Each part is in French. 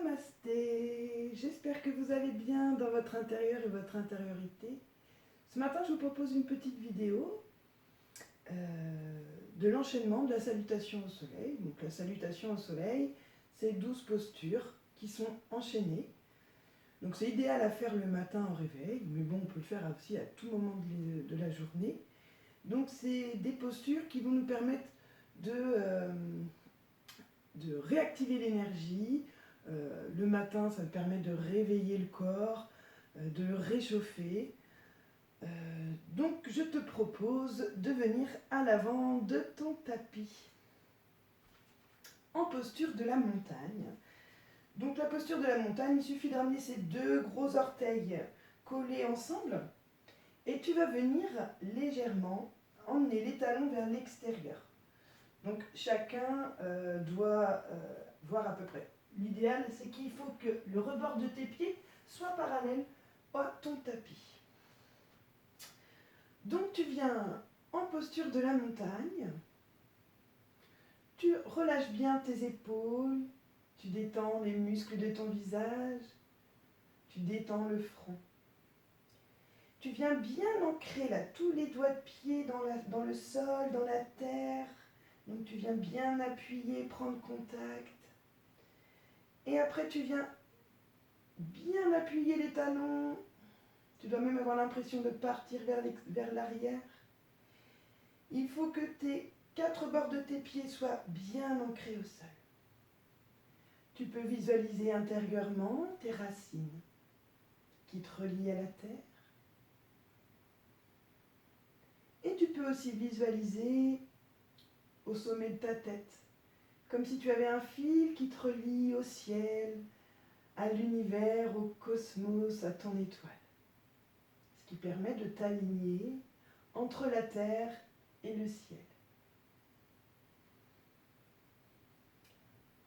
Namasté, j'espère que vous allez bien dans votre intérieur et votre intériorité. Ce matin, je vous propose une petite vidéo de l'enchaînement de la salutation au soleil. Donc la salutation au soleil, c'est 12 postures qui sont enchaînées. Donc c'est idéal à faire le matin au réveil, mais bon, on peut le faire aussi à tout moment de la journée. Donc c'est des postures qui vont nous permettre de réactiver l'énergie. Le matin, ça permet de réveiller le corps, de le réchauffer. Donc je te propose de venir à l'avant de ton tapis en posture de la montagne. Donc la posture de la montagne, il suffit de ramener ces deux gros orteils collés ensemble et tu vas venir légèrement emmener les talons vers l'extérieur. Donc chacun doit voir à peu près. L'idéal, c'est qu'il faut que le rebord de tes pieds soit parallèle à ton tapis. Donc tu viens en posture de la montagne, tu relâches bien tes épaules, tu détends les muscles de ton visage, tu détends le front. Tu viens bien ancrer là, tous les doigts de pied dans le sol, dans la terre. Donc tu viens bien appuyer, prendre contact. Et après tu viens bien appuyer les talons. Tu dois même avoir l'impression de partir vers l'arrière. Il faut que tes 4 bords de tes pieds soient bien ancrés au sol. Tu peux visualiser intérieurement tes racines qui te relient à la terre. Et tu peux aussi visualiser au sommet de ta tête, comme si tu avais un fil qui te relie au ciel, à l'univers, au cosmos, à ton étoile. Ce qui permet de t'aligner entre la terre et le ciel.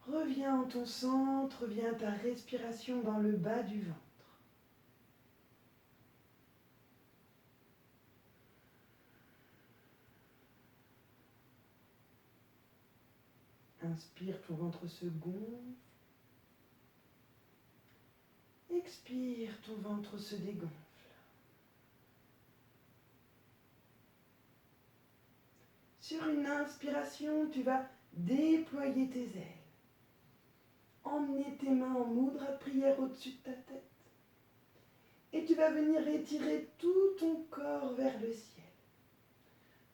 Reviens en ton centre, reviens à ta respiration dans le bas du ventre. Inspire, ton ventre se gonfle. Expire, ton ventre se dégonfle. Sur une inspiration, tu vas déployer tes ailes. Emmener tes mains en mudra de prière au-dessus de ta tête. Et tu vas venir étirer tout ton corps vers le ciel.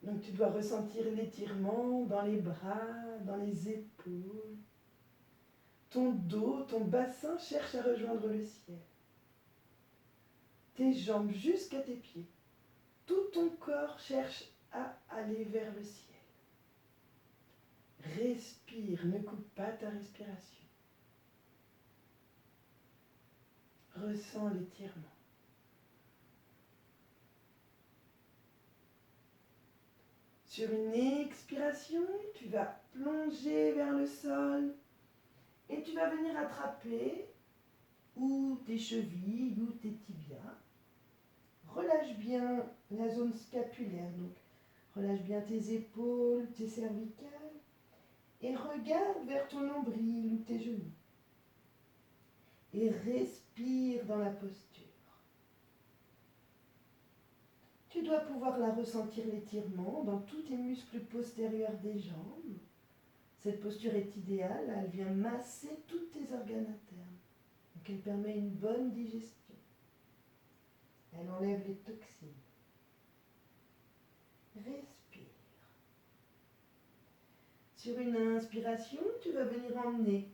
Donc tu dois ressentir l'étirement dans les bras, dans les épaules. Ton dos, ton bassin cherche à rejoindre le ciel. Tes jambes jusqu'à tes pieds. Tout ton corps cherche à aller vers le ciel. Respire, ne coupe pas ta respiration. Ressens l'étirement. Sur une expiration, tu vas plonger vers le sol et tu vas venir attraper ou tes chevilles ou tes tibias. Relâche bien la zone scapulaire, donc relâche bien tes épaules, tes cervicales et regarde vers ton nombril ou tes genoux. Et respire dans la posture. Tu dois pouvoir la ressentir l'étirement dans tous tes muscles postérieurs des jambes. Cette posture est idéale, elle vient masser tous tes organes internes. Donc elle permet une bonne digestion. Elle enlève les toxines. Respire. Sur une inspiration, tu vas venir emmener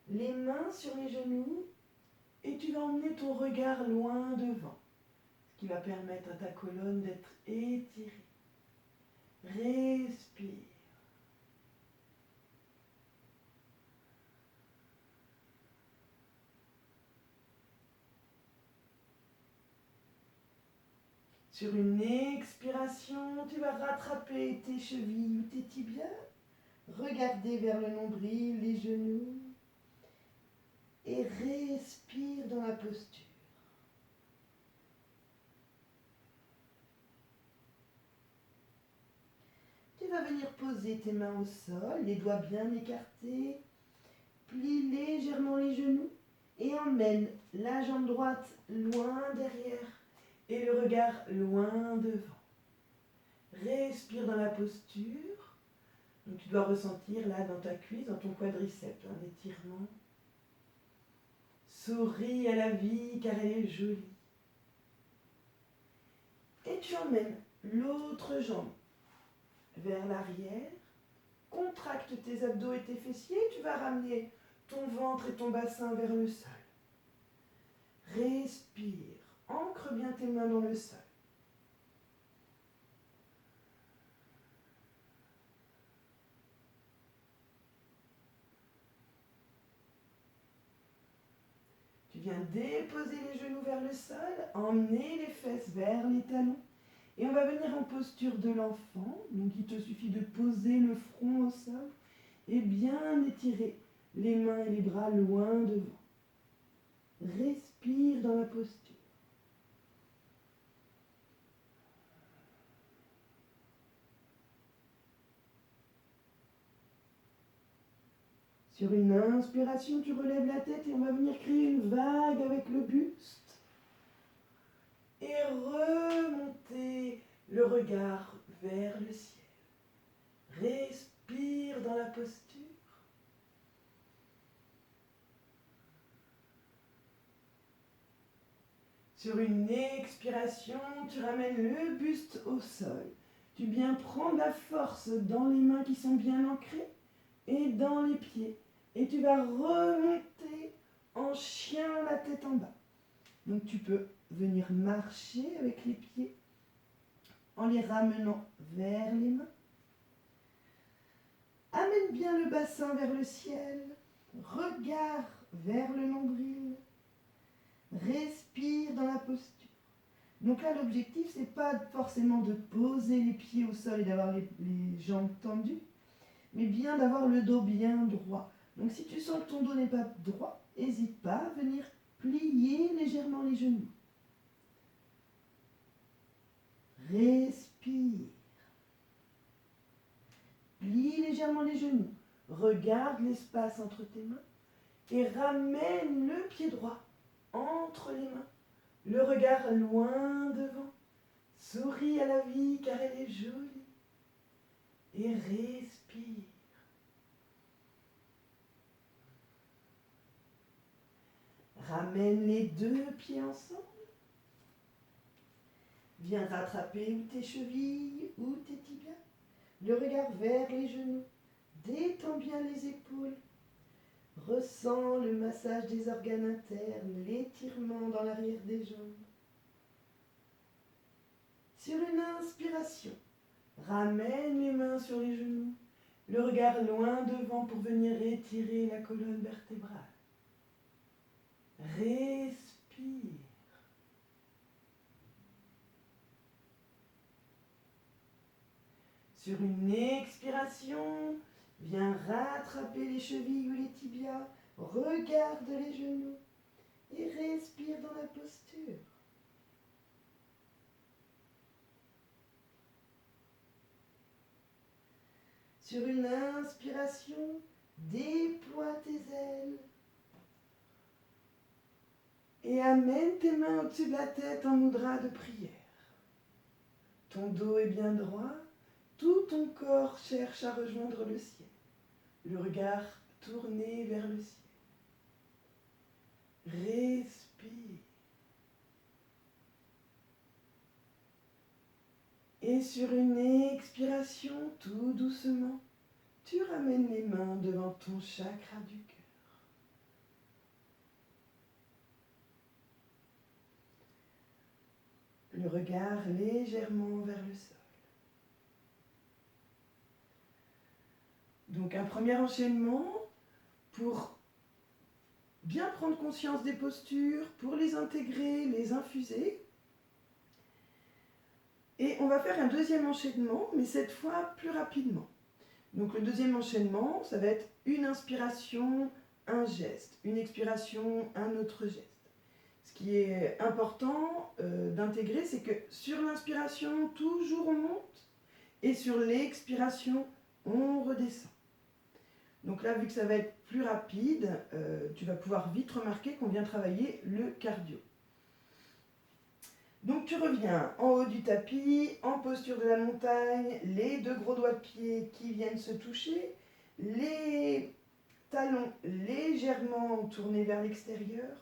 les mains sur les genoux et tu vas emmener ton regard loin devant, ce qui va permettre à ta colonne d'être étirée. Respire. Sur une expiration, tu vas rattraper tes chevilles ou tes tibias, regarder vers le nombril, les genoux et respire dans la posture. Tu vas venir poser tes mains au sol, les doigts bien écartés, plie légèrement les genoux emmènes la jambe droite loin derrière et le regard loin devant. Respire dans la posture. Donc tu dois ressentir là dans ta cuisse, dans ton quadriceps, un étirement. Souris à la vie car elle est jolie. Et tu emmènes l'autre jambe vers l'arrière. Contracte tes abdos et tes fessiers. Tu vas ramener ton ventre et ton bassin vers le sol. Respire. Ancre bien tes mains dans le sol. Tu viens déposer les genoux vers le sol, emmener les fesses vers les talons. Et on va venir en posture de l'enfant. Donc il te suffit de poser le front au sol et bien étirer les mains et les bras loin devant. Respire dans la posture. Sur une inspiration, tu relèves la tête et on va venir créer une vague avec le buste. Et remonter le regard vers le ciel. Respire dans la posture. Sur une expiration, tu ramènes le buste au sol. Tu viens prendre la force dans les mains qui sont bien ancrées et dans les pieds. Et tu vas remonter en chien la tête en bas. Donc tu peux venir marcher avec les pieds en les ramenant vers les mains. Amène bien le bassin vers le ciel. Regard vers le nombril. Respire dans la posture. Donc là, l'objectif, c'est pas forcément de poser les pieds au sol et d'avoir les jambes tendues, mais bien d'avoir le dos bien droit. Donc si tu sens que ton dos n'est pas droit, n'hésite pas à venir plier légèrement les genoux. Respire. Plie légèrement les genoux. Regarde l'espace entre tes mains et ramène le pied droit entre les mains. Le regard loin devant. Souris à la vie car elle est jolie. Et respire. Ramène les deux pieds ensemble. Viens rattraper ou tes chevilles ou tes tibias. Le regard vers les genoux. Détends bien les épaules. Ressens le massage des organes internes, l'étirement dans l'arrière des jambes. Sur une inspiration, ramène les mains sur les genoux. Le regard loin devant pour venir étirer la colonne vertébrale. Respire. Sur une expiration, viens rattraper les chevilles ou les tibias, regarde les genoux et respire dans la posture. Sur une inspiration, déploie tes ailes et amène tes mains au-dessus de la tête en mudra de prière. Ton dos est bien droit. Tout ton corps cherche à rejoindre le ciel. Le regard tourné vers le ciel. Respire. Et sur une expiration, tout doucement, tu ramènes les mains devant ton chakra du cœur. Le regard légèrement vers le sol. Donc un premier enchaînement pour bien prendre conscience des postures, pour les intégrer, les infuser. Et on va faire un deuxième enchaînement, mais cette fois plus rapidement. Donc le deuxième enchaînement, ça va être une inspiration, un geste, une expiration, un autre geste. Ce qui est important d'intégrer, c'est que sur l'inspiration, toujours on monte, et sur l'expiration, on redescend. Donc là, vu que ça va être plus rapide, tu vas pouvoir vite remarquer qu'on vient travailler le cardio. Donc tu reviens en haut du tapis, en posture de la montagne, les deux gros doigts de pied qui viennent se toucher, les talons légèrement tournés vers l'extérieur,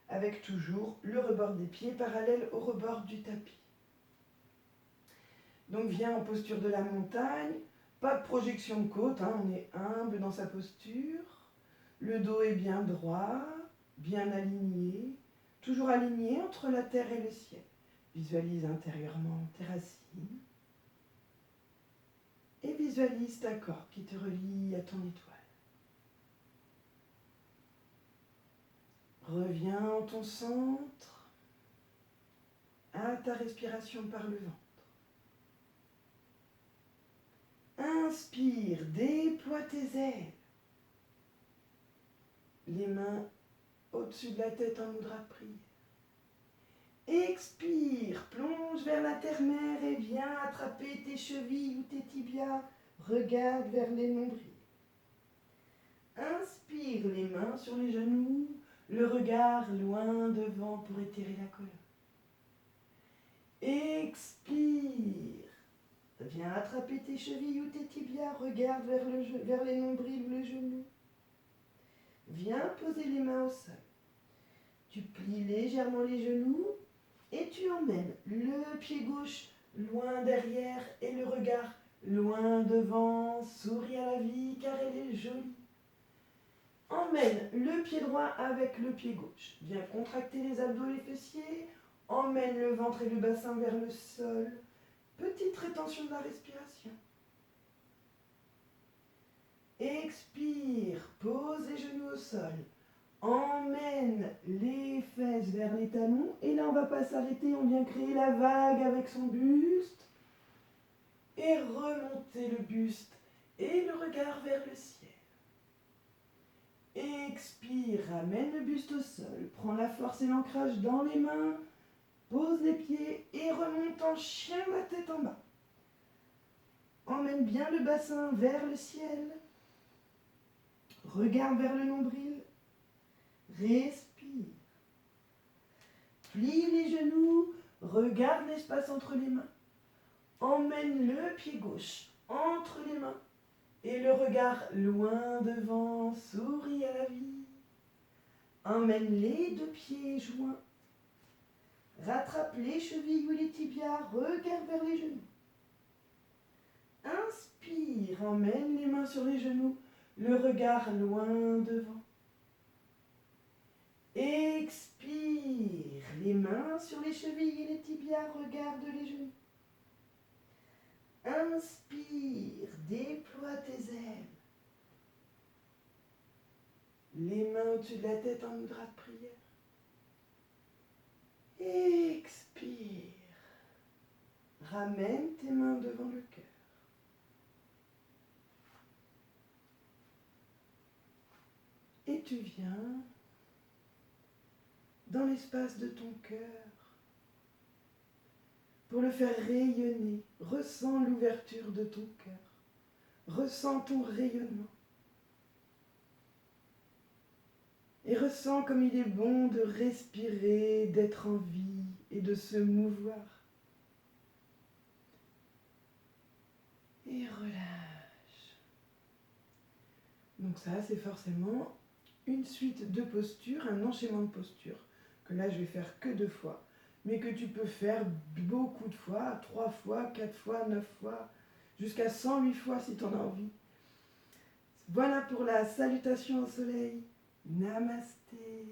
avec toujours le rebord des pieds parallèle au rebord du tapis. Donc viens en posture de la montagne, pas de projection de côte, on est humble dans sa posture, le dos est bien droit, bien aligné, toujours aligné entre la terre et le ciel. Visualise intérieurement tes racines et visualise ta corde qui te relie à ton étoile. Reviens en ton centre, à ta respiration par le ventre. Inspire, déploie tes ailes. Les mains au-dessus de la tête en mudra de prière. Expire, plonge vers la terre-mère et viens attraper tes chevilles ou tes tibias. Regarde vers les nombrils. Inspire, les mains sur les genoux, le regard loin devant pour étirer la colonne. Expire, viens attraper tes chevilles ou tes tibias, regarde vers les nombrils ou les genoux. Viens poser les mains au sol. Tu plies légèrement les genoux et tu emmènes le pied gauche loin derrière et le regard loin devant. Souris à la vie car elle est jolie. Emmène le pied droit avec le pied gauche. Viens contracter les abdos et les fessiers. Emmène le ventre et le bassin vers le sol. Petite rétention de la respiration. Expire, pose les genoux au sol. Emmène les fesses vers les talons. Et là, on ne va pas s'arrêter. On vient créer la vague avec son buste. Et remonter le buste et le regard vers le ciel. Expire, ramène le buste au sol. Prends la force et l'ancrage dans les mains. Pose les pieds et remonte en chien la tête en bas. Emmène bien le bassin vers le ciel. Regarde vers le nombril. Respire. Plie les genoux. Regarde l'espace entre les mains. Emmène le pied gauche entre les mains. Et le regard loin devant. Souris à la vie. Emmène les deux pieds joints. Rattrape les chevilles ou les tibias. Regarde vers les genoux. Inspire. Emmène les mains sur les genoux. Le regard loin devant. Expire, les mains sur les chevilles et les tibias, regarde les genoux. Inspire, déploie tes ailes. Les mains au-dessus de la tête en mudra de prière. Expire, ramène tes mains devant le cœur. Et tu viens dans l'espace de ton cœur pour le faire rayonner. Ressens l'ouverture de ton cœur. Ressens ton rayonnement. Et ressens comme il est bon de respirer, d'être en vie et de se mouvoir. Et relâche. Donc ça, c'est forcément une suite de postures, un enchaînement de postures, que là je vais faire que 2 fois, mais que tu peux faire beaucoup de fois, 3 fois, 4 fois, 9 fois, jusqu'à 108 fois si tu en as envie. Voilà pour la salutation au soleil. Namasté.